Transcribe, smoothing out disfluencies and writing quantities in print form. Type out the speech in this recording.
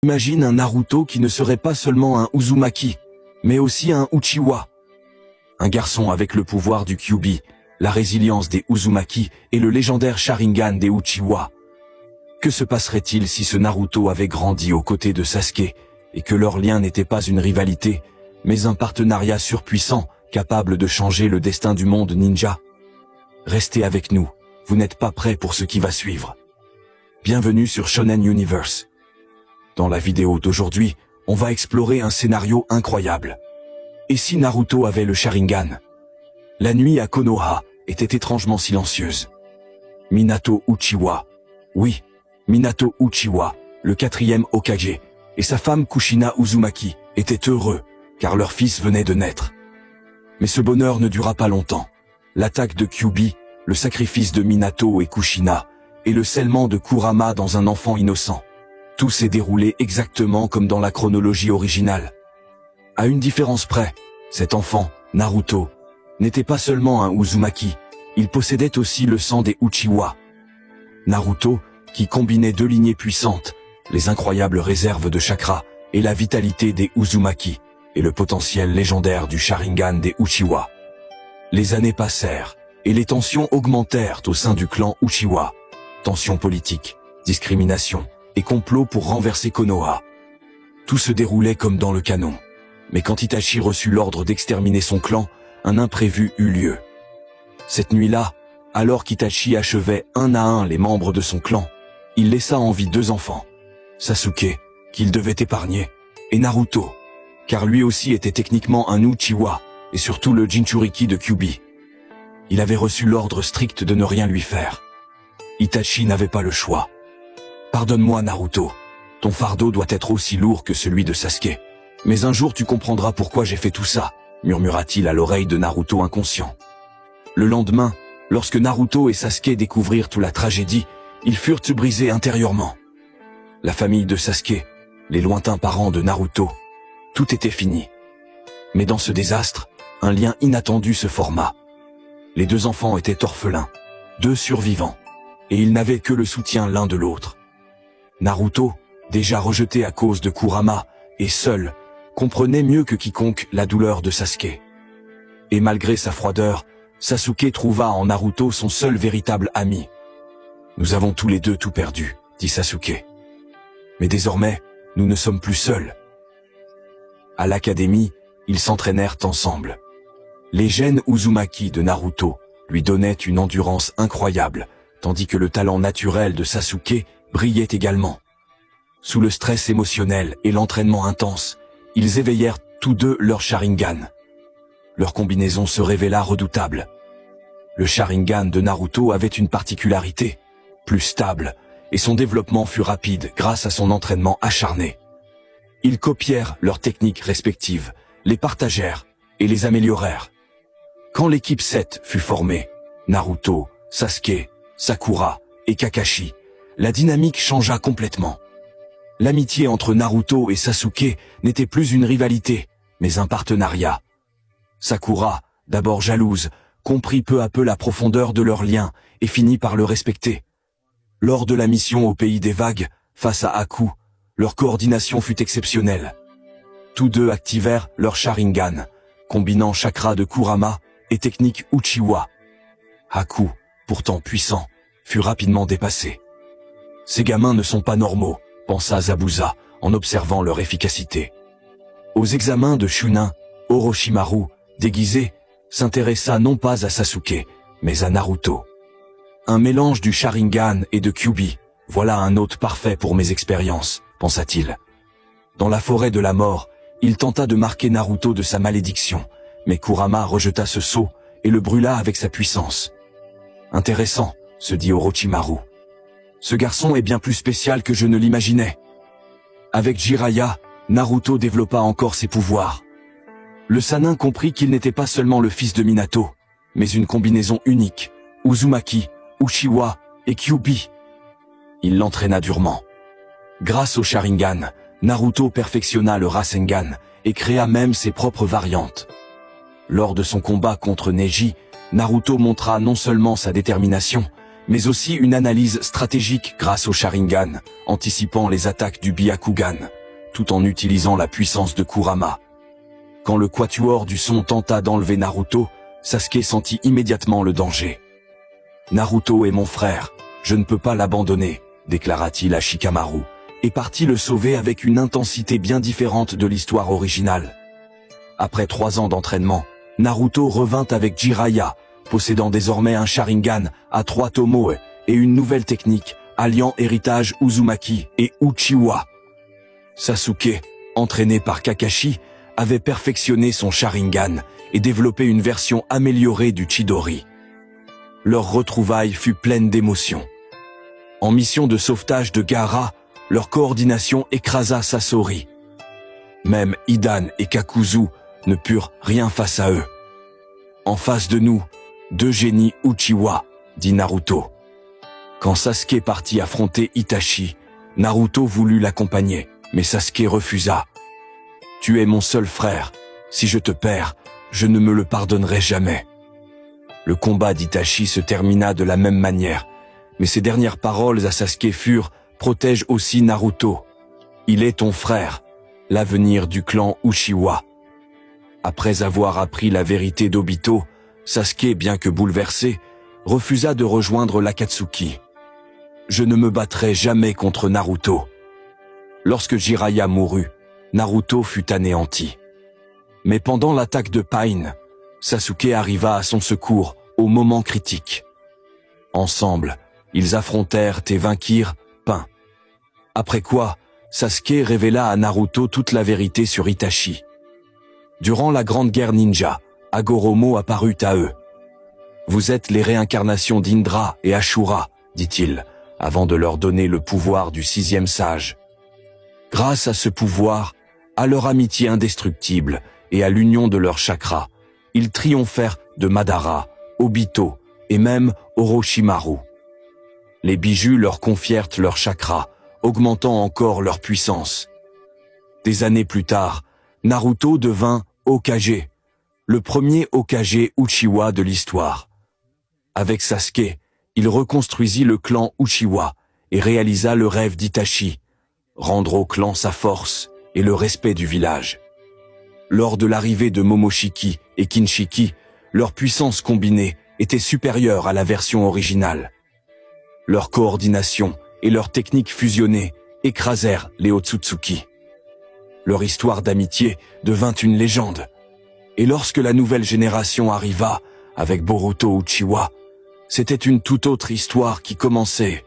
Imagine un Naruto qui ne serait pas seulement un Uzumaki, mais aussi un Uchiwa. Un garçon avec le pouvoir du Kyuubi, la résilience des Uzumaki et le légendaire Sharingan des Uchiwa. Que se passerait-il si ce Naruto avait grandi aux côtés de Sasuke, et que leur lien n'était pas une rivalité, mais un partenariat surpuissant, capable de changer le destin du monde ninja? Restez avec nous, vous n'êtes pas prêts pour ce qui va suivre. Bienvenue sur Shonen Universe. Dans la vidéo d'aujourd'hui, on va explorer un scénario incroyable. Et si Naruto avait le Sharingan? La nuit à Konoha était étrangement silencieuse. Minato Uchiwa. Oui, Minato Uchiwa, le 4e Hokage, et sa femme Kushina Uzumaki étaient heureux, car leur fils venait de naître. Mais ce bonheur ne dura pas longtemps. L'attaque de Kyuubi, le sacrifice de Minato et Kushina, et le scellement de Kurama dans un enfant innocent. Tout s'est déroulé exactement comme dans la chronologie originale. À une différence près, cet enfant, Naruto, n'était pas seulement un Uzumaki, il possédait aussi le sang des Uchiwa. Naruto, qui combinait deux lignées puissantes, les incroyables réserves de chakra et la vitalité des Uzumaki, et le potentiel légendaire du Sharingan des Uchiwa. Les années passèrent, et les tensions augmentèrent au sein du clan Uchiwa. Tensions politiques, discrimination, et complot pour renverser Konoha. Tout se déroulait comme dans le canon. Mais quand Itachi reçut l'ordre d'exterminer son clan, un imprévu eut lieu. Cette nuit-là, alors qu'Itachi achevait un à un les membres de son clan, il laissa en vie 2 enfants. Sasuke, qu'il devait épargner, et Naruto, car lui aussi était techniquement un Uchiwa, et surtout le Jinchuriki de Kyuubi. Il avait reçu l'ordre strict de ne rien lui faire. Itachi n'avait pas le choix. « Pardonne-moi Naruto, ton fardeau doit être aussi lourd que celui de Sasuke. Mais un jour tu comprendras pourquoi j'ai fait tout ça », murmura-t-il à l'oreille de Naruto inconscient. Le lendemain, lorsque Naruto et Sasuke découvrirent toute la tragédie, ils furent brisés intérieurement. La famille de Sasuke, les lointains parents de Naruto, tout était fini. Mais dans ce désastre, un lien inattendu se forma. Les 2 enfants étaient orphelins, 2 survivants, et ils n'avaient que le soutien l'un de l'autre. Naruto, déjà rejeté à cause de Kurama, et seul, comprenait mieux que quiconque la douleur de Sasuke. Et malgré sa froideur, Sasuke trouva en Naruto son seul véritable ami. « Nous avons tous les 2 tout perdu », dit Sasuke. « Mais désormais, nous ne sommes plus seuls. » À l'académie, ils s'entraînèrent ensemble. Les gènes Uzumaki de Naruto lui donnaient une endurance incroyable, tandis que le talent naturel de Sasuke brillait également. Sous le stress émotionnel et l'entraînement intense, ils éveillèrent tous 2 leur Sharingan. Leur combinaison se révéla redoutable. Le Sharingan de Naruto avait une particularité, plus stable, et son développement fut rapide grâce à son entraînement acharné. Ils copièrent leurs techniques respectives, les partagèrent et les améliorèrent. Quand l'équipe 7 fut formée, Naruto, Sasuke, Sakura et Kakashi, la dynamique changea complètement. L'amitié entre Naruto et Sasuke n'était plus une rivalité, mais un partenariat. Sakura, d'abord jalouse, comprit peu à peu la profondeur de leur lien et finit par le respecter. Lors de la mission au pays des vagues, face à Haku, leur coordination fut exceptionnelle. Tous 2 activèrent leur Sharingan, combinant chakra de Kurama et technique Uchiwa. Haku, pourtant puissant, fut rapidement dépassé. Ces gamins ne sont pas normaux, pensa Zabuza en observant leur efficacité. Aux examens de Chunin, Orochimaru, déguisé, s'intéressa non pas à Sasuke, mais à Naruto. Un mélange du Sharingan et de Kyuubi, voilà un hôte parfait pour mes expériences, pensa-t-il. Dans la forêt de la mort, il tenta de marquer Naruto de sa malédiction, mais Kurama rejeta ce sceau et le brûla avec sa puissance. Intéressant, se dit Orochimaru. Ce garçon est bien plus spécial que je ne l'imaginais. Avec Jiraiya, Naruto développa encore ses pouvoirs. Le Sanin comprit qu'il n'était pas seulement le fils de Minato, mais une combinaison unique, Uzumaki, Uchiwa et Kyuubi. Il l'entraîna durement. Grâce au Sharingan, Naruto perfectionna le Rasengan et créa même ses propres variantes. Lors de son combat contre Neji, Naruto montra non seulement sa détermination, mais aussi une analyse stratégique grâce au Sharingan, anticipant les attaques du Byakugan, tout en utilisant la puissance de Kurama. Quand le quatuor du son tenta d'enlever Naruto, Sasuke sentit immédiatement le danger. « Naruto est mon frère, je ne peux pas l'abandonner », déclara-t-il à Shikamaru, et partit le sauver avec une intensité bien différente de l'histoire originale. Après 3 ans d'entraînement, Naruto revint avec Jiraiya, possédant désormais un Sharingan à 3 Tomoe et une nouvelle technique, alliant héritage Uzumaki et Uchiwa. Sasuke, entraîné par Kakashi, avait perfectionné son Sharingan et développé une version améliorée du Chidori. Leur retrouvaille fut pleine d'émotions. En mission de sauvetage de Gaara, leur coordination écrasa Sasori. Même Hidan et Kakuzu ne purent rien face à eux. En face de nous, 2 génies Uchiwa, dit Naruto. Quand Sasuke partit affronter Itachi, Naruto voulut l'accompagner, mais Sasuke refusa. « Tu es mon seul frère, si je te perds, je ne me le pardonnerai jamais. » Le combat d'Itachi se termina de la même manière, mais ses dernières paroles à Sasuke furent « Protège aussi Naruto. Il est ton frère, l'avenir du clan Uchiwa. » Après avoir appris la vérité d'Obito, Sasuke, bien que bouleversé, refusa de rejoindre l'Akatsuki. « Je ne me battrai jamais contre Naruto. » Lorsque Jiraiya mourut, Naruto fut anéanti. Mais pendant l'attaque de Pain, Sasuke arriva à son secours au moment critique. Ensemble, ils affrontèrent et vainquirent Pain. Après quoi, Sasuke révéla à Naruto toute la vérité sur Itachi. Durant la Grande Guerre Ninja, Hagoromo apparut à eux. « Vous êtes les réincarnations d'Indra et Ashura, dit-il, avant de leur donner le pouvoir du 6e sage. Grâce à ce pouvoir, à leur amitié indestructible et à l'union de leurs chakras, ils triomphèrent de Madara, Obito et même Orochimaru. Les bijoux leur confièrent leurs chakras, augmentant encore leur puissance. Des années plus tard, Naruto devint Hokage, le premier Hokage Uchiwa de l'histoire. Avec Sasuke, il reconstruisit le clan Uchiwa et réalisa le rêve d'Itachi, rendre au clan sa force et le respect du village. Lors de l'arrivée de Momoshiki et Kinshiki, leur puissance combinée était supérieure à la version originale. Leur coordination et leur technique fusionnée écrasèrent les Otsutsuki. Leur histoire d'amitié devint une légende. Et lorsque la nouvelle génération arriva, avec Boruto Uchiwa, c'était une toute autre histoire qui commençait.